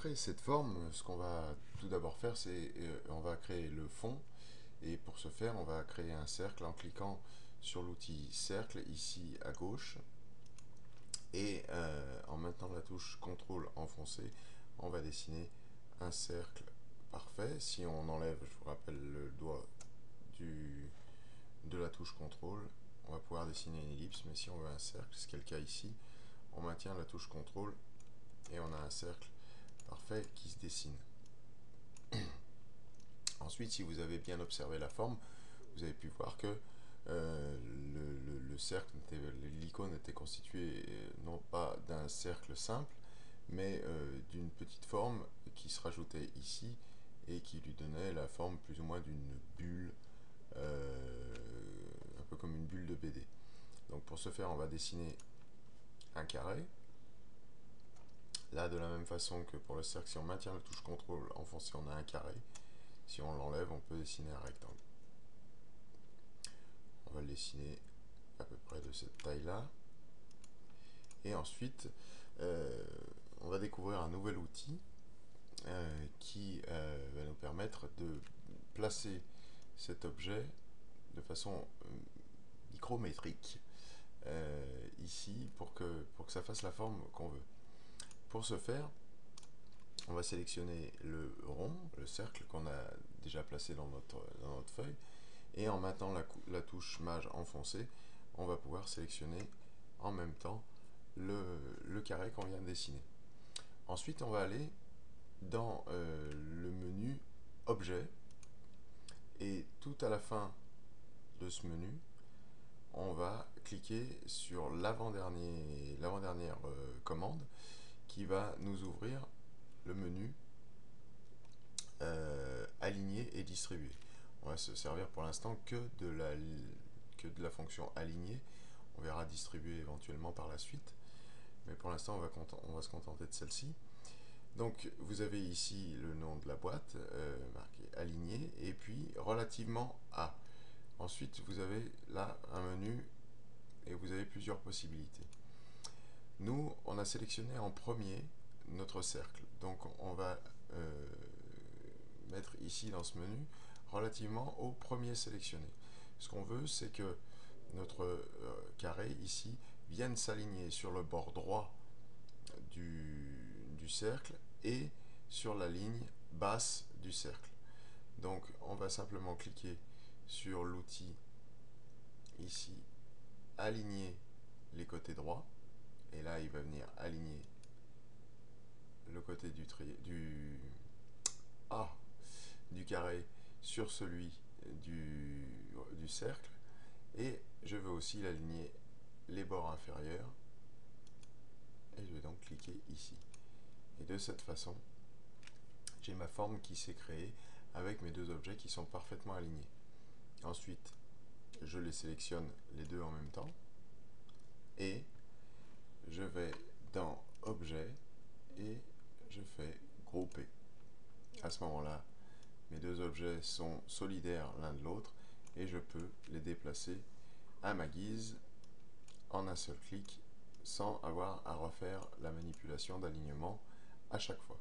créer cette forme, ce qu'on va tout d'abord faire, c'est on va créer le fond. Et pour ce faire, on va créer un cercle en cliquant sur l'outil cercle ici à gauche. Et en maintenant la touche CTRL enfoncé, on va dessiner un cercle parfait. Si on enlève, je vous rappelle, le doigt de la touche CTRL, on va pouvoir dessiner une ellipse. Mais si on veut un cercle, ce qui est le cas ici, on maintient la touche CTRL et on a un cercle parfait qui se dessine. Ensuite, si vous avez bien observé la forme, vous avez pu voir que le cercle, l'icône était constituée non pas d'un cercle simple, mais d'une petite forme qui se rajoutait ici et qui lui donnait la forme plus ou moins d'une bulle, un peu comme une bulle de BD. Donc pour ce faire, on va dessiner un carré. Là, de la même façon que pour le cercle, si on maintient la touche CTRL enfoncée, on a un carré. Si on l'enlève, on peut dessiner un rectangle. On va le dessiner à peu près de cette taille-là. Et ensuite, on va découvrir un nouvel outil qui va nous permettre de placer cet objet de façon micrométrique ici pour que ça fasse la forme qu'on veut. Pour ce faire, on va sélectionner le rond, le cercle qu'on a déjà placé dans notre feuille, et en maintenant la touche Maj enfoncée, on va pouvoir sélectionner en même temps le carré qu'on vient de dessiner. Ensuite, on va aller dans le menu Objet, et tout à la fin de ce menu, on va cliquer sur l'avant-dernière commande qui va nous ouvrir le menu aligner et distribuer. On va se servir pour l'instant que de la fonction aligner. On verra distribuer éventuellement par la suite, mais pour l'instant on va se contenter de celle-ci. Donc vous avez ici le nom de la boîte marqué aligné et puis relativement à. Ensuite vous avez là un menu et vous avez plusieurs possibilités. Nous on a sélectionné en premier notre cercle, donc on va mettre ici dans ce menu relativement au premier sélectionné. Ce qu'on veut, c'est que notre carré ici vienne s'aligner sur le bord droit du cercle et sur la ligne basse du cercle. Donc on va simplement cliquer sur l'outil ici aligner les côtés droits, et là il va venir aligner le côté du carré sur celui du cercle, et je veux aussi l'aligner les bords inférieurs, et je vais donc cliquer ici. Et de cette façon, j'ai ma forme qui s'est créée avec mes deux objets qui sont parfaitement alignés. Ensuite, je les sélectionne les deux en même temps, et je vais dans Objet, et je fais Grouper. À ce moment-là, mes deux objets sont solidaires l'un de l'autre, et je peux les déplacer à ma guise en un seul clic sans avoir à refaire la manipulation d'alignement à chaque fois.